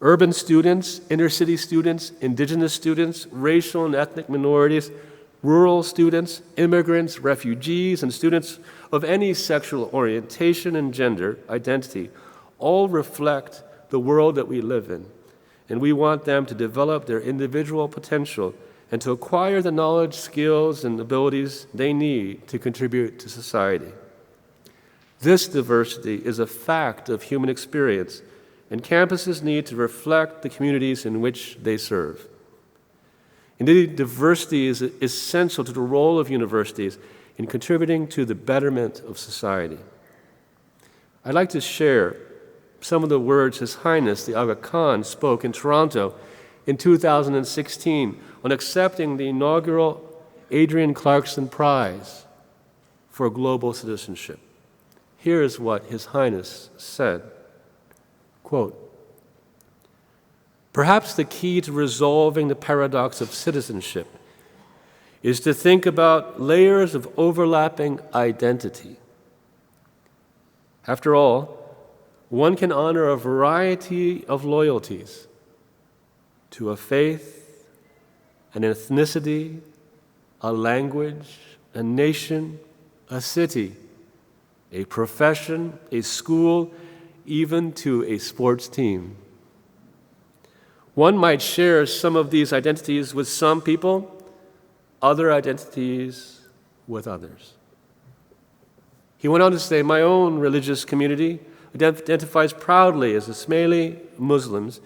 Urban students, inner-city students, indigenous students, racial and ethnic minorities, rural students, immigrants, refugees, and students of any sexual orientation and gender identity all reflect the world that we live in, and we want them to develop their individual potential and to acquire the knowledge, skills, and abilities they need to contribute to society. This diversity is a fact of human experience, and campuses need to reflect the communities in which they serve. Indeed, diversity is essential to the role of universities in contributing to the betterment of society. I'd like to share some of the words His Highness the Aga Khan spoke in Toronto in 2016 on accepting the inaugural Adrian Clarkson Prize for Global Citizenship. Here is what His Highness said, quote, "Perhaps the key to resolving the paradox of citizenship is to think about layers of overlapping identity. After all, one can honor a variety of loyalties to a faith, an ethnicity, a language, a nation, a city, a profession, a school, even to a sports team. One might share some of these identities with some people, other identities with others." He went on to say, "My own religious community identifies proudly as Ismaili Muslims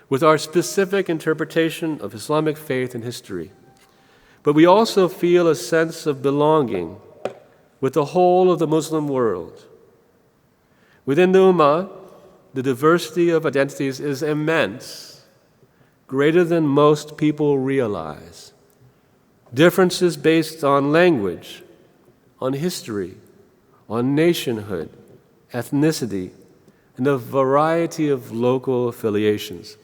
with our specific interpretation of Islamic faith and history. But we also feel a sense of belonging with the whole of the Muslim world. Within the Ummah, the diversity of identities is immense, greater than most people realize. Differences based on language, on history, on nationhood, ethnicity, and a variety of local affiliations.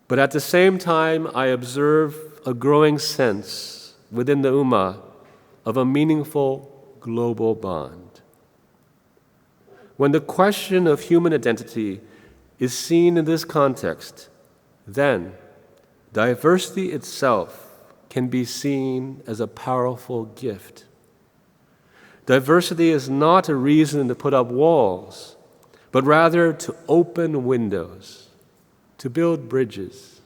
But at the same time, I observe a growing sense within the Ummah of a meaningful global bond. When the question of human identity is seen in this context, then diversity itself can be seen as a powerful gift. Diversity is not a reason to put up walls, but rather to open windows, to build bridges.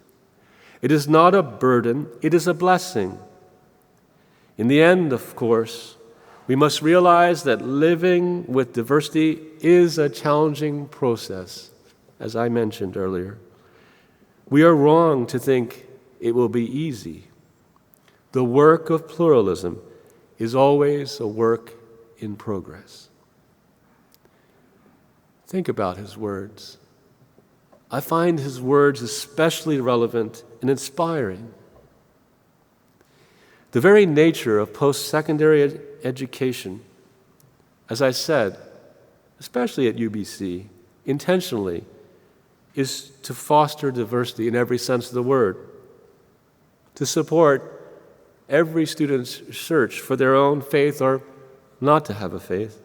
It is not a burden, it is a blessing. In the end, of course, we must realize that living with diversity is a challenging process, as I mentioned earlier. We are wrong to think it will be easy. The work of pluralism is always a work in progress." Think about his words. I find his words especially relevant and inspiring. The very nature of post-secondary education, as I said, especially at UBC, intentionally, is to foster diversity in every sense of the word, to support every student's search for their own faith or not to have a faith.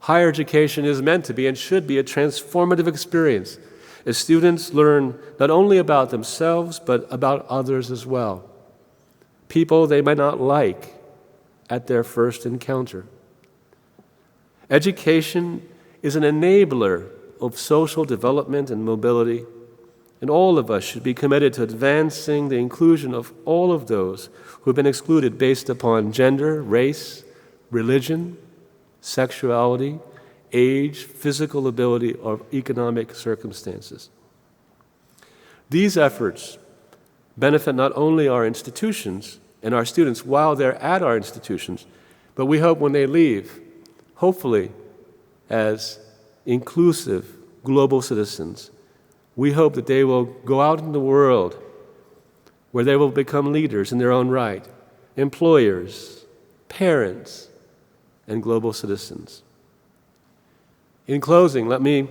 Higher education is meant to be and should be a transformative experience as students learn not only about themselves but about others as well, people they might not like at their first encounter. Education is an enabler of social development and mobility, and all of us should be committed to advancing the inclusion of all of those who have been excluded based upon gender, race, religion, sexuality, age, physical ability, or economic circumstances. These efforts benefit not only our institutions and our students while they're at our institutions, but we hope when they leave, hopefully as inclusive global citizens, we hope that they will go out in the world where they will become leaders in their own right, employers, parents, and global citizens. In closing, let me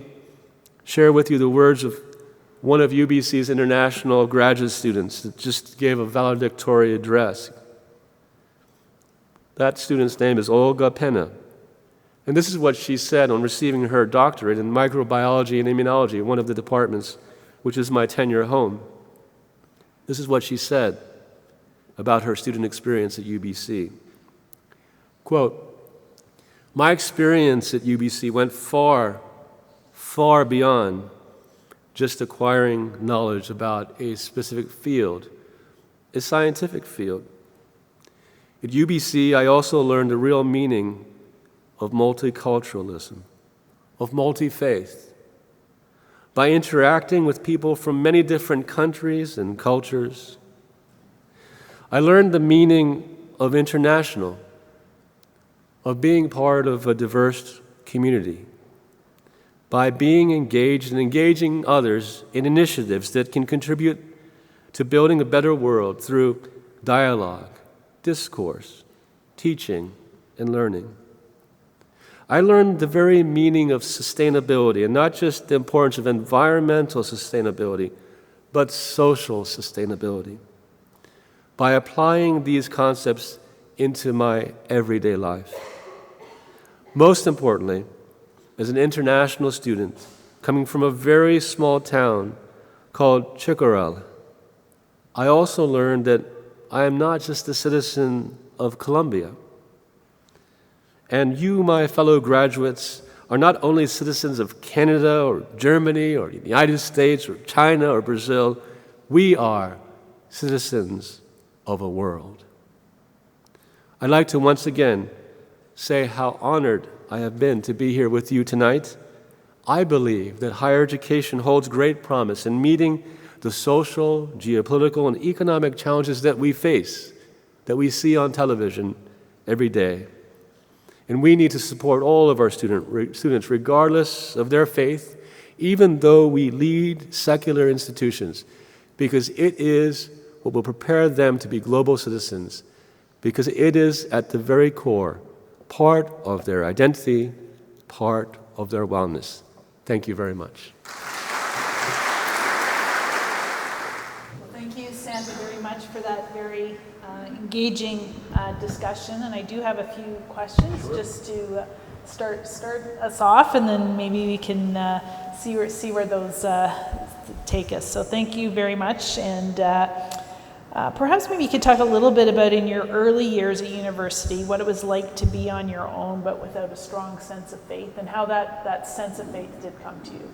share with you the words of one of UBC's international graduate students that just gave a valedictory address. That student's name is Olga Pena. And this is what she said on receiving her doctorate in microbiology and immunology, one of the departments, which is my tenure home. This is what she said about her student experience at UBC. Quote, "My experience at UBC went far, far beyond just acquiring knowledge about a specific field, a scientific field. At UBC, I also learned the real meaning of multiculturalism, of multi-faith. By interacting with people from many different countries and cultures, I learned the meaning of international, of being part of a diverse community, by being engaged and engaging others in initiatives that can contribute to building a better world through dialogue, discourse, teaching, and learning. I learned the very meaning of sustainability, and not just the importance of environmental sustainability, but social sustainability, by applying these concepts into my everyday life. Most importantly, as an international student coming from a very small town called Chicurel, I also learned that I am not just a citizen of Colombia. And you, my fellow graduates, are not only citizens of Canada or Germany or the United States or China or Brazil, we are citizens of a world. I'd like to once again say how honored I have been to be here with you tonight. I believe that higher education holds great promise in meeting the social, geopolitical, and economic challenges that we face, that we see on television every day. And we need to support all of our students, regardless of their faith, even though we lead secular institutions, because it is what will prepare them to be global citizens, because it is at the very core part of their identity, part of their wellness. Thank you very much. Well, thank you, Sandra, very much for that very engaging discussion. And I do have a few questions just to start us off, and then maybe we can see where those take us. So thank you very much. And perhaps maybe you could talk a little bit about in your early years at university, what it was like to be on your own but without a strong sense of faith, and how that sense of faith did come to you.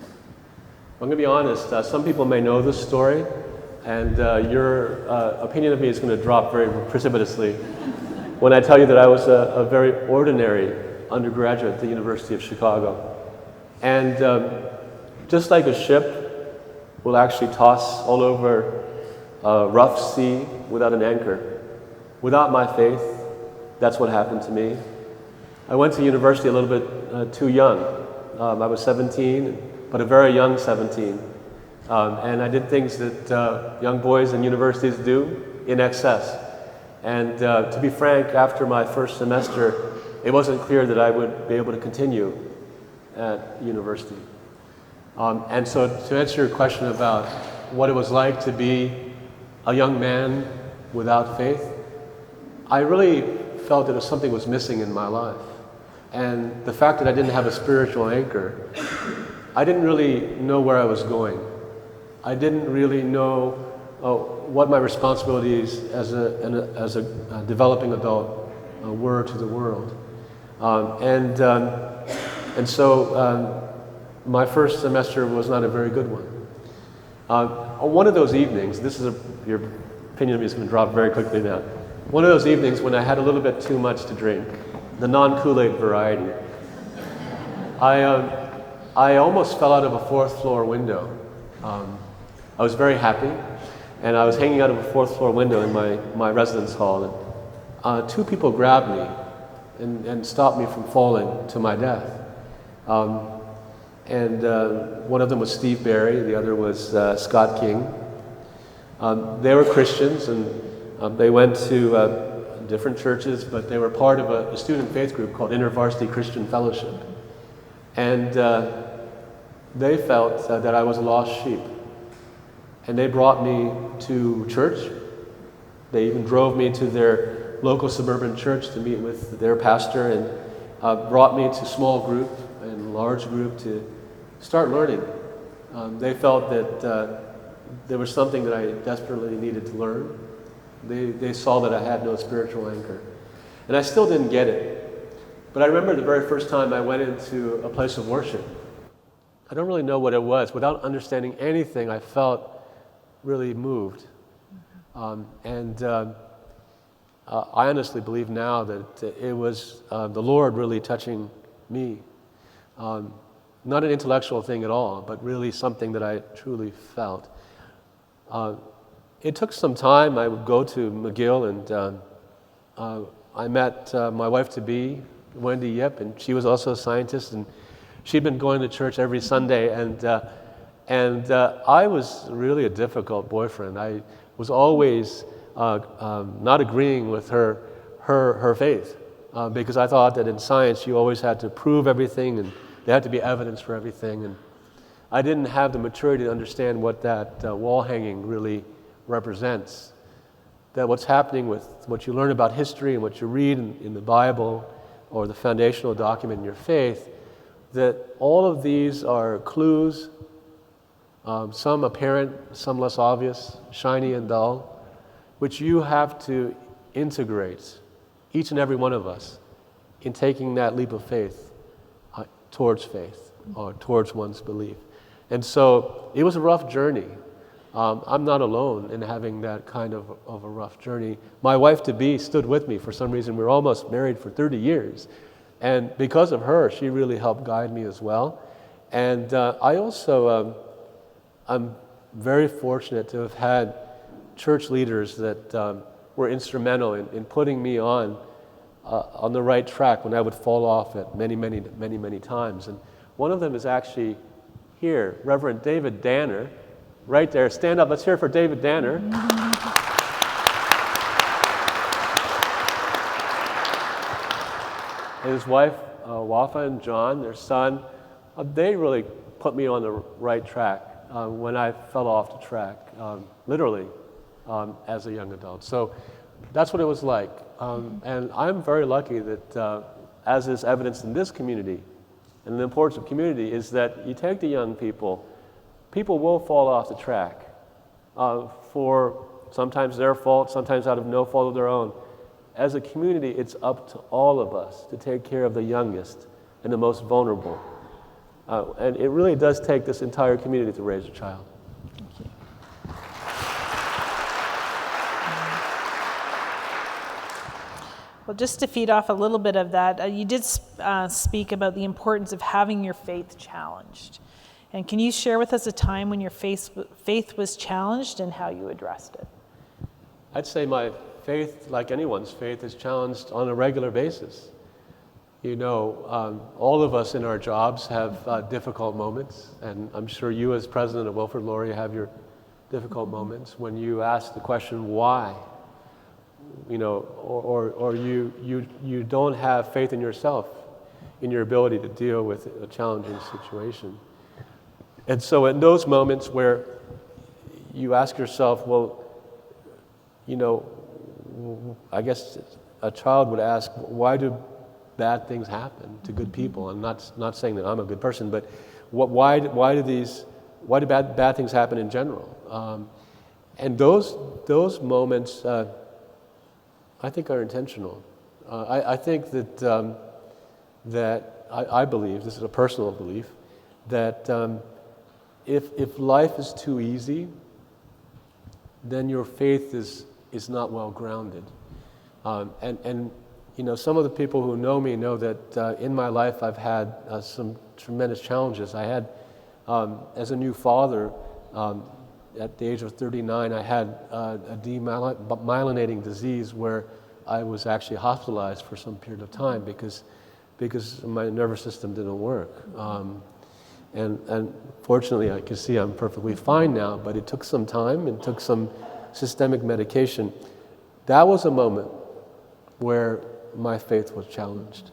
I'm going to be honest, some people may know this story, and your opinion of me is going to drop very precipitously when I tell you that I was a very ordinary undergraduate at the University of Chicago. And just like a ship will actually toss all over a rough sea without an anchor, without my faith, that's what happened to me. I went to university a little bit too young. I was 17, but a very young 17. And I did things that young boys in universities do in excess. And to be frank, after my first semester, it wasn't clear that I would be able to continue at university. And so to answer your question about what it was like to be a young man without faith, I really felt that something was missing in my life. And the fact that I didn't have a spiritual anchor, I didn't really know where I was going. I didn't really know what my responsibilities as a developing adult were to the world. And so my first semester was not a very good one. On one of those evenings, your opinion of me is going to drop very quickly now. One of those evenings when I had a little bit too much to drink, the non-Kool-Aid variety, I almost fell out of a fourth floor window. I was very happy, and I was hanging out of a fourth floor window in my residence hall, and two people grabbed me and stopped me from falling to my death. And one of them was Steve Barry, the other was Scott King. They were Christians, and they went to different churches, but they were part of a student faith group called InterVarsity Christian Fellowship. And they felt that I was a lost sheep. And they brought me to church. They even drove me to their local suburban church to meet with their pastor, and brought me to small group and large group to start learning. They felt that there was something that I desperately needed to learn. They saw that I had no spiritual anchor. And I still didn't get it. But I remember the very first time I went into a place of worship. I don't really know what it was. Without understanding anything, I felt really moved. I honestly believe now that it was the Lord really touching me. Not an intellectual thing at all, but really something that I truly felt. It took some time. I would go to McGill, and I met my wife-to-be, Wendy Yip, and she was also a scientist, and she'd been going to church every Sunday, and I was really a difficult boyfriend. I was always not agreeing with her faith, because I thought that in science you always had to prove everything, and there had to be evidence for everything, and I didn't have the maturity to understand what that wall hanging really represents. That what's happening with what you learn about history and what you read in the Bible or the foundational document in your faith, that all of these are clues, some apparent, some less obvious, shiny and dull, which you have to integrate, each and every one of us, in taking that leap of faith towards faith or towards one's belief. And so it was a rough journey. I'm not alone in having that kind of a rough journey. My wife-to-be stood with me for some reason. We were almost married for 30 years. And because of her, she really helped guide me as well. And I also, I'm very fortunate to have had church leaders that were instrumental in putting me on the right track when I would fall off at many times. And one of them is actually here, Reverend David Danner, right there. Stand up. Let's hear it for David Danner. His wife, Wafa, and John, their son, they really put me on the right track when I fell off the track, literally, as a young adult. So that's what it was like. And I'm very lucky that, as is evidenced in this community, and the importance of community is that you take the young people will fall off the track for sometimes their fault, sometimes out of no fault of their own. As a community, it's up to all of us to take care of the youngest and the most vulnerable. And it really does take this entire community to raise a child. Thank you. Well, just to feed off a little bit of that, you did speak about the importance of having your faith challenged. And can you share with us a time when your faith was challenged and how you addressed it? I'd say my faith, like anyone's faith, is challenged on a regular basis. You know, all of us in our jobs have difficult moments, and I'm sure you as president of Wilfrid Laurier have your difficult moments when you ask the question, why? You know, or you don't have faith in yourself, in your ability to deal with a challenging situation. And so in those moments where you ask yourself, well, you know, I guess a child would ask, why do bad things happen to good people? I'm not saying that I'm a good person, but why do bad things happen in general? And those moments, I think, are intentional. I think that I believe, this is a personal belief, that if life is too easy, then your faith is not well grounded. And you know, some of the people who know me know that in my life I've had some tremendous challenges. I had, as a new father, at the age of 39, I had a demyelinating disease where I was actually hospitalized for some period of time because my nervous system didn't work. And fortunately, I can see I'm perfectly fine now, but it took some time and took some systemic medication. That was a moment where my faith was challenged.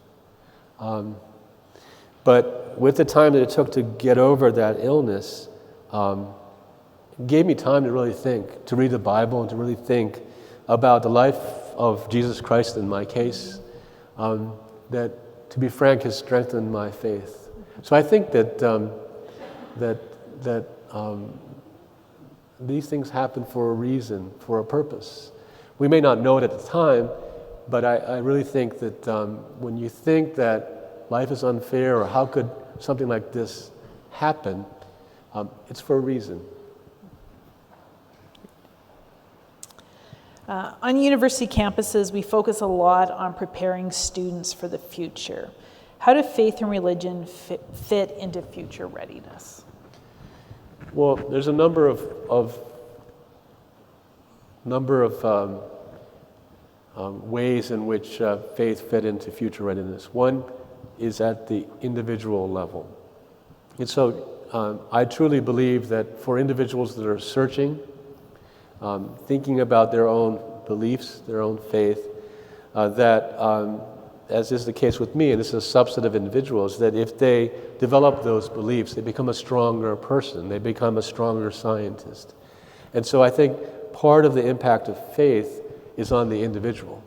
But with the time that it took to get over that illness, it gave me time to really think, to read the Bible and to really think about the life of Jesus Christ in my case, that, to be frank, has strengthened my faith. So I think that these things happen for a reason, for a purpose. We may not know it at the time, but I really think that when you think that life is unfair, or how could something like this happen, it's for a reason. On university campuses, we focus a lot on preparing students for the future. How do faith and religion fit into future readiness? Well, there's a number of ways in which faith fit into future readiness. One is at the individual level. And so I truly believe that for individuals that are searching, thinking about their own beliefs, their own faith, as is the case with me, and this is a subset of individuals, that if they develop those beliefs, they become a stronger person, they become a stronger scientist. And so I think part of the impact of faith is on the individual.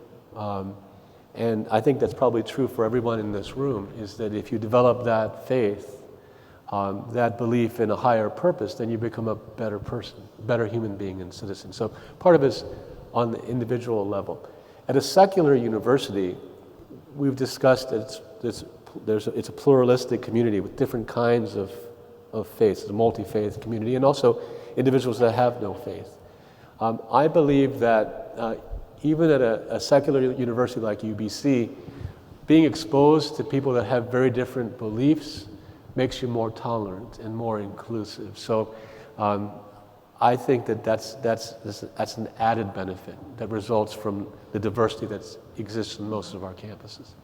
And I think that's probably true for everyone in this room, is that if you develop that faith, that belief in a higher purpose, then you become a better person, better human being and citizen. So part of it's on the individual level. At a secular university, we've discussed that it's a pluralistic community with different kinds of faiths. It's a multi-faith community, and also individuals that have no faith. I believe that even at a secular university like UBC, being exposed to people that have very different beliefs makes you more tolerant and more inclusive. So I think that's an added benefit that results from the diversity that exists in most of our campuses.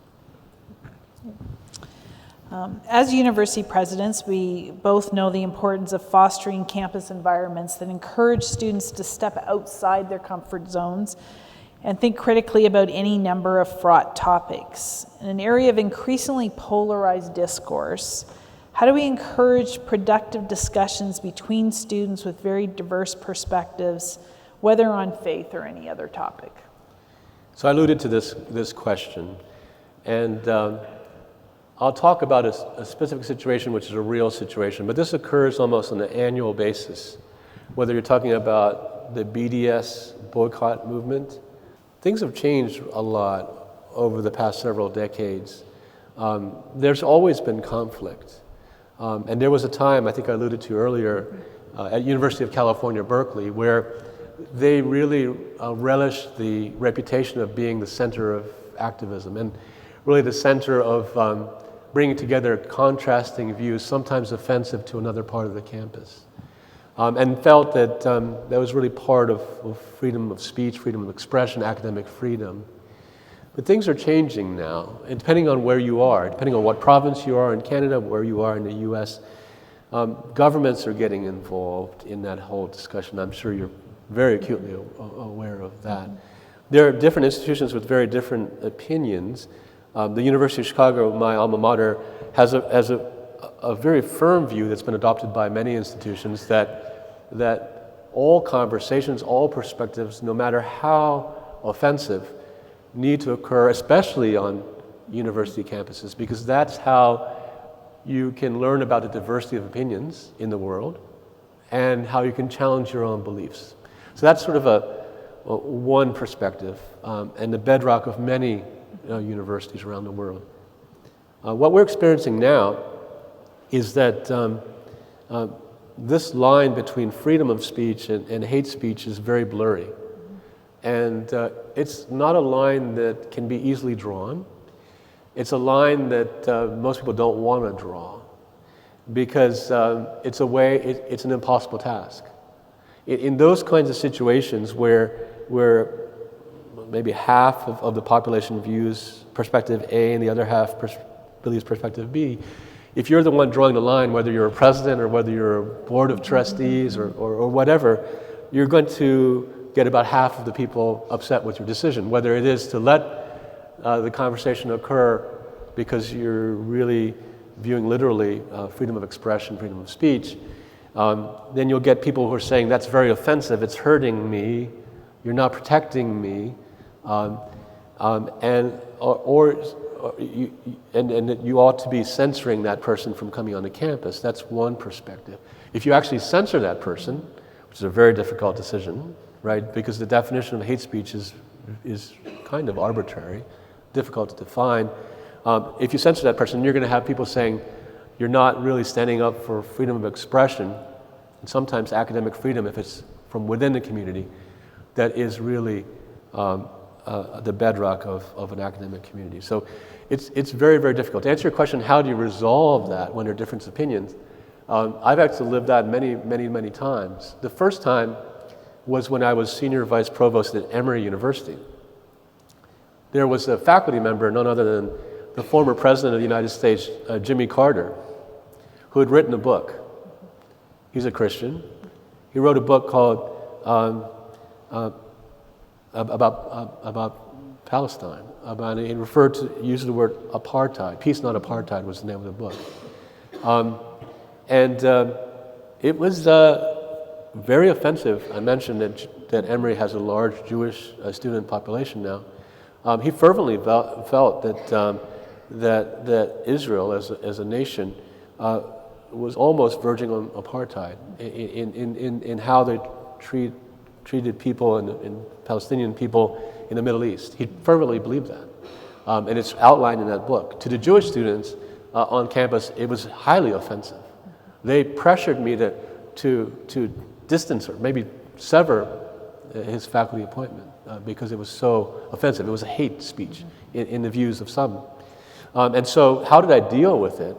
As university presidents, we both know the importance of fostering campus environments that encourage students to step outside their comfort zones and think critically about any number of fraught topics. In an area of increasingly polarized discourse, how do we encourage productive discussions between students with very diverse perspectives, whether on faith or any other topic? So I alluded to this question, and I'll talk about a specific situation which is a real situation, but this occurs almost on an annual basis. Whether you're talking about the BDS boycott movement, things have changed a lot over the past several decades. There's always been conflict. And there was a time, I think I alluded to earlier, at University of California, Berkeley, where they really relished the reputation of being the center of activism and really the center of bringing together contrasting views, sometimes offensive to another part of the campus. And felt that that was really part of freedom of speech, freedom of expression, academic freedom. But things are changing now, and depending on where you are, depending on what province you are in Canada, where you are in the US, governments are getting involved in that whole discussion. I'm sure you're very acutely aware of that. There are different institutions with very different opinions. The University of Chicago, my alma mater, has a very firm view that's been adopted by many institutions that all conversations, all perspectives, no matter how offensive, need to occur, especially on university campuses, because that's how you can learn about the diversity of opinions in the world and how you can challenge your own beliefs. So that's sort of one perspective and the bedrock of many universities around the world. What we're experiencing now is that this line between freedom of speech and hate speech is very blurry. And it's not a line that can be easily drawn. It's a line that most people don't want to draw because it's an impossible task. In those kinds of situations where maybe half of the population views perspective A and the other half believes perspective B, if you're the one drawing the line, whether you're a president or whether you're a board of trustees or whatever, you're going to get about half of the people upset with your decision, whether it is to let the conversation occur because you're really viewing literally freedom of expression, freedom of speech, then you'll get people who are saying, that's very offensive, it's hurting me, you're not protecting me, and you ought to be censoring that person from coming onto campus. That's one perspective. If you actually censor that person, which is a very difficult decision, right? Because the definition of hate speech is kind of arbitrary, difficult to define. If you censor that person, you're going to have people saying, you're not really standing up for freedom of expression, and sometimes academic freedom, if it's from within the community, that is really the bedrock of an academic community. So it's very, very difficult. To answer your question, how do you resolve that when there are different opinions? I've actually lived that many, many, many times. The first time was when I was senior vice provost at Emory University. There was a faculty member, none other than the former president of the United States, Jimmy Carter, who had written a book. He's a Christian. He wrote a book called about Palestine. He referred to, used the word apartheid. Peace, Not Apartheid was the name of the book. It was very offensive. I mentioned that Emory has a large Jewish student population now. He fervently felt that Israel as a nation was almost verging on apartheid in how they treated people and Palestinian people in the Middle East. He fervently believed that. And it's outlined in that book. To the Jewish students on campus, it was highly offensive. They pressured me to distance or maybe sever his faculty appointment because it was so offensive. It was a hate speech in the views of some. And so how did I deal with it?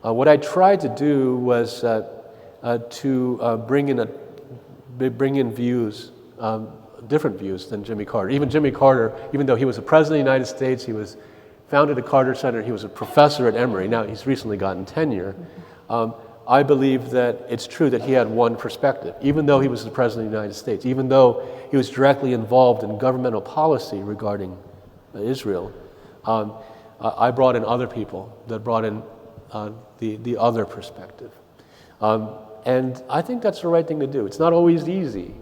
What I tried to do was to bring in views, different views than Jimmy Carter. Even Jimmy Carter, even though he was a president of the United States, he was founded the Carter Center, he was a professor at Emory. Now he's recently gotten tenure. I believe that it's true that he had one perspective, even though he was the president of the United States, even though he was directly involved in governmental policy regarding Israel. I brought in other people that brought in the other perspective. And I think that's the right thing to do. It's not always easy,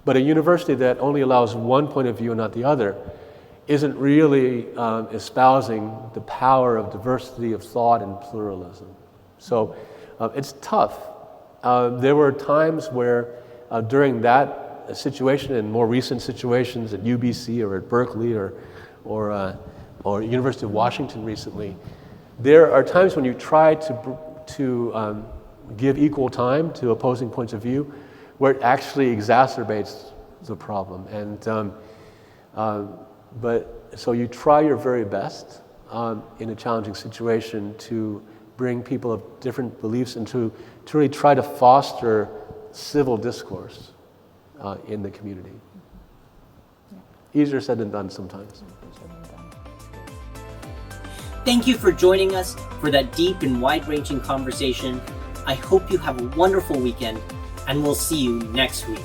but a university that only allows one point of view and not the other isn't really espousing the power of diversity of thought and pluralism. So it's tough. There were times where during that situation and more recent situations at UBC or at Berkeley or University of Washington recently, there are times when you try to give equal time to opposing points of view where it actually exacerbates the problem. And so you try your very best in a challenging situation to bring people of different beliefs and to really try to foster civil discourse in the community. Easier said than done sometimes. Thank you for joining us for that deep and wide-ranging conversation. I hope you have a wonderful weekend, and we'll see you next week.